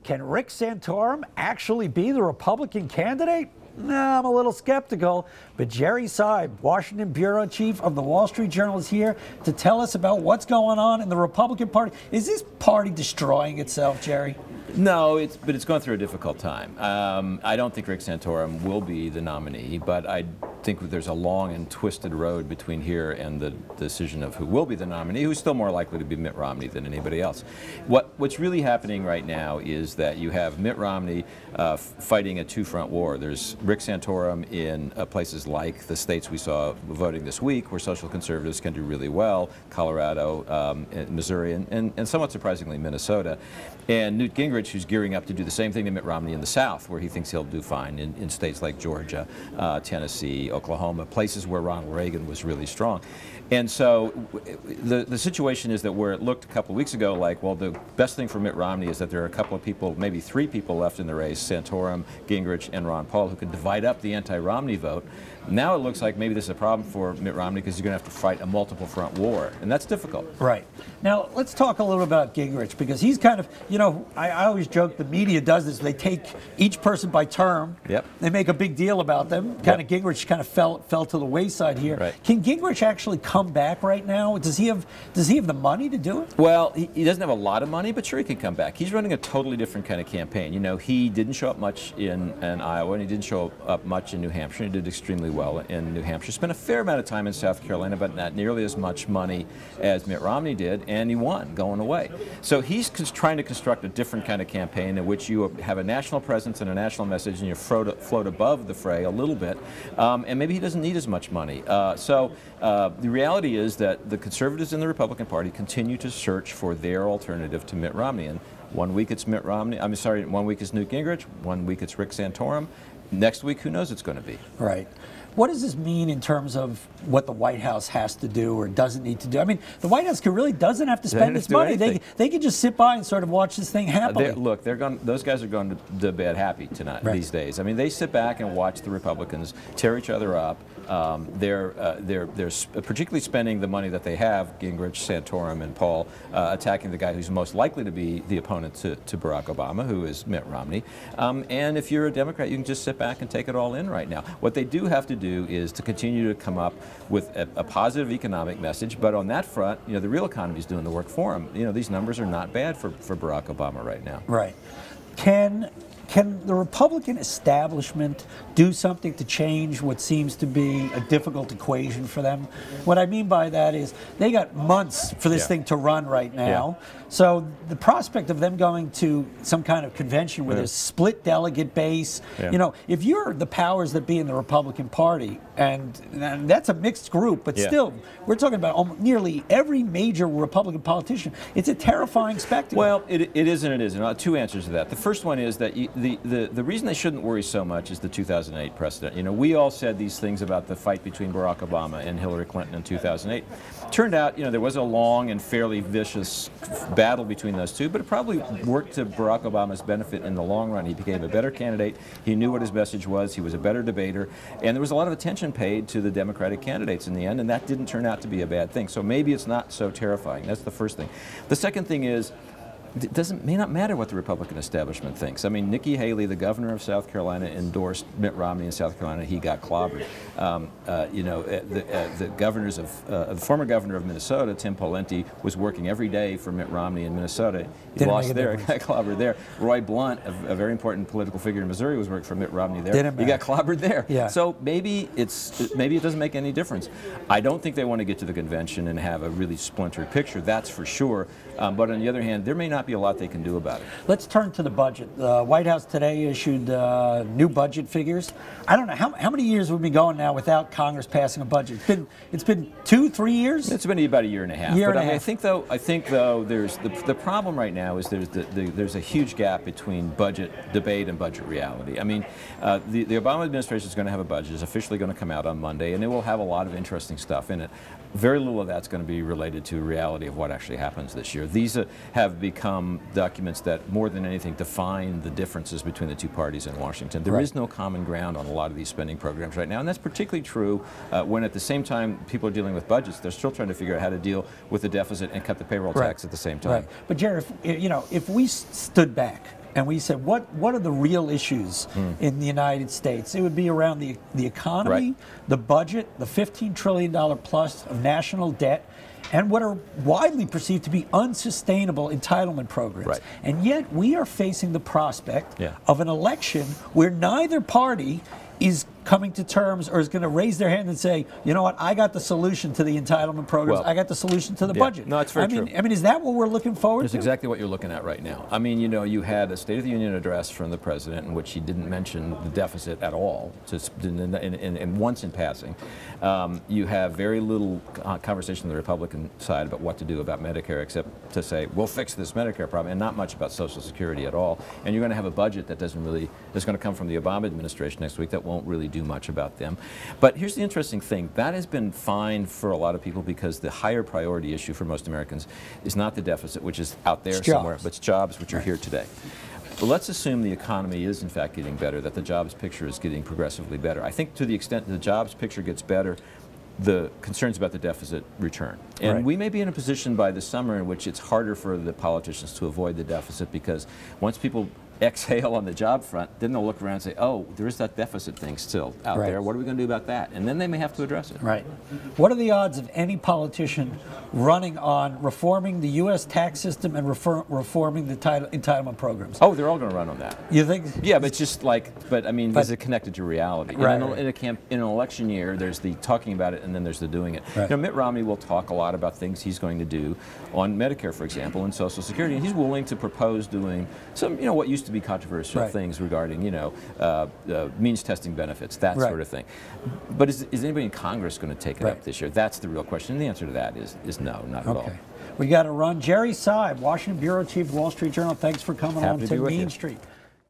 Can Rick Santorum actually be the Republican candidate? Nah, I'm a little skeptical, but Jerry Seib, Washington bureau chief of the Wall Street Journal, is here to tell us about what's going on in the Republican Party. Is this party destroying itself, Jerry? No, but it's going through a difficult time. I don't think Rick Santorum will be the nominee, but I think there's a long and twisted road between here and the decision of who will be the nominee, who's still more likely to be Mitt Romney than anybody else. What's really happening right now is that you have Mitt Romney fighting a two-front war. There's Rick Santorum in places like the states we saw voting this week, where social conservatives can do really well, Colorado, Missouri, and somewhat surprisingly Minnesota, and Newt Gingrich, who's gearing up to do the same thing to Mitt Romney in the South, where he thinks he'll do fine in states like Georgia, Tennessee, Oklahoma, places where Ronald Reagan was really strong. And so the situation is that where it looked a couple of weeks ago like, well, the best thing for Mitt Romney is that there are a couple of people, maybe three people left in the race, Santorum, Gingrich, and Ron Paul, who could divide up the anti-Romney vote. Now it looks like maybe this is a problem for Mitt Romney because he's going to have to fight a multiple front war, and that's difficult. Right. Now, let's talk a little about Gingrich, because he's kind of, you know, I always joke the media does this. They take each person by term. Yep. They make a big deal about them. Kind of Gingrich kind of fell to the wayside here. Right. Can Gingrich actually come back right now? Does he have the money to do it? Well, he doesn't have a lot of money, but sure he can come back. He's running a totally different kind of campaign. You know, he didn't show up much in Iowa, and he didn't show up much in New Hampshire. He did extremely well in New Hampshire. Spent a fair amount of time in South Carolina, but not nearly as much money as Mitt Romney did, and he won going away. So he's trying to construct a different kind of campaign in which you have a national presence and a national message, and you float above the fray a little bit, and maybe he doesn't need as much money. The reality is that the conservatives in the Republican Party continue to search for their alternative to Mitt Romney. And one week it's Mitt Romney, one week it's Newt Gingrich, one week it's Rick Santorum. Next week, who knows it's going to be. Right. What does this mean in terms of what the White House has to do or doesn't need to do? I mean, the White House doesn't have to spend its money. They can just sit by and sort of watch this thing happily. Look, those guys are going to bed happy tonight these days. I mean, they sit back and watch the Republicans tear each other up. They're particularly spending the money that they have, Gingrich, Santorum, and Paul, attacking the guy who's most likely to be the opponent to Barack Obama, who is Mitt Romney. And if you're a Democrat, you can just sit back and take it all in right now. What they do have to do is to continue to come up with a positive economic message, but on that front, you know, the real economy is doing the work for them. You know, these numbers are not bad for Barack Obama right now. Right. Can the Republican establishment do something to change what seems to be a difficult equation for them? What I mean by that is they got months for this thing to run right now. So the prospect of them going to some kind of convention with a split delegate base, you know, if you're the powers that be in the Republican Party, and that's a mixed group, but still, we're talking about nearly every major Republican politician. It's a terrifying spectacle. Well, it is and it isn't. Two answers to that. The first one is that the reason they shouldn't worry so much is the 2008 precedent. You know, we all said these things about the fight between Barack Obama and Hillary Clinton in 2008. Turned out, you know, there was a long and fairly vicious battle between those two, but it probably worked to Barack Obama's benefit in the long run. He became a better candidate. He knew what his message was. He was a better debater, and there was a lot of attention paid to the Democratic candidates in the end, and that didn't turn out to be a bad thing. So maybe it's not so terrifying. That's the first thing. The second thing is, it may not matter what the Republican establishment thinks. I mean, Nikki Haley, the governor of South Carolina, endorsed Mitt Romney in South Carolina. He got clobbered. You know, the governors of the former governor of Minnesota, Tim Pawlenty, was working every day for Mitt Romney in Minnesota. He lost there, got clobbered there. Roy Blunt, a very important political figure in Missouri, was working for Mitt Romney there. He got clobbered there. Yeah. So maybe it doesn't make any difference. I don't think they want to get to the convention and have a really splintered picture. That's for sure. But on the other hand, there may not be a lot they can do about it. Let's turn to the budget. The White House today issued new budget figures. I don't know how many years we've been going now without Congress passing a budget. It's been 2-3 years. It's been about a year and a half. I think though there's the problem right now is there's a huge gap between budget debate and budget reality. I mean, the Obama administration is going to have a budget. It's officially going to come out on Monday, and it will have a lot of interesting stuff in it. Very little of that's going to be related to reality of what actually happens this year. These have become documents that, more than anything, define the differences between the two parties in Washington. There is no common ground on a lot of these spending programs right now, and that's particularly true when at the same time people are dealing with budgets. They're still trying to figure out how to deal with the deficit and cut the payroll tax at the same time. Right. But Jerry, if we stood back and we said, what are the real issues in the United States? It would be around the economy, the budget, the $15 trillion plus of national debt, and what are widely perceived to be unsustainable entitlement programs. Right. And yet we are facing the prospect of an election where neither party is coming to terms or is going to raise their hand and say, you know what, I got the solution to the entitlement programs, I got the solution to the budget. No, it's very true. I mean, is that what we're looking forward to? That's exactly what you're looking at right now. I mean, you know, you had a State of the Union address from the president in which he didn't mention the deficit at all, just and once in passing. You have very little conversation on the Republican side about what to do about Medicare, except to say, we'll fix this Medicare problem, and not much about Social Security at all. And you're going to have a budget that doesn't really, that's going to come from the Obama administration next week that won't really do much about them. But here's the interesting thing. That has been fine for a lot of people because the higher priority issue for most Americans is not the deficit, which is out there somewhere, but it's jobs, which are here today. But let's assume the economy is in fact getting better, that the jobs picture is getting progressively better. I think to the extent the jobs picture gets better, the concerns about the deficit return. And we may be in a position by the summer in which it's harder for the politicians to avoid the deficit because once people exhale on the job front, then they'll look around and say, oh, there is that deficit thing still out there. What are we going to do about that? And then they may have to address it. Right. What are the odds of any politician running on reforming the U.S. tax system and reforming the entitlement programs? Oh, they're all going to run on that. You think? Yeah, but it's just like, I mean, is it connected to reality? In an election year, there's the talking about it and then there's the doing it. You know, Mitt Romney will talk a lot about things he's going to do on Medicare, for example, and Social Security, and he's willing to propose doing some, you know, what used to be controversial things regarding, you know, means testing benefits, that sort of thing. But is anybody in Congress going to take it up this year? That's the real question. And the answer to that is no, not at all. We got to run. Jerry Seib, Washington Bureau Chief, Wall Street Journal, thanks for coming on to Mean Street.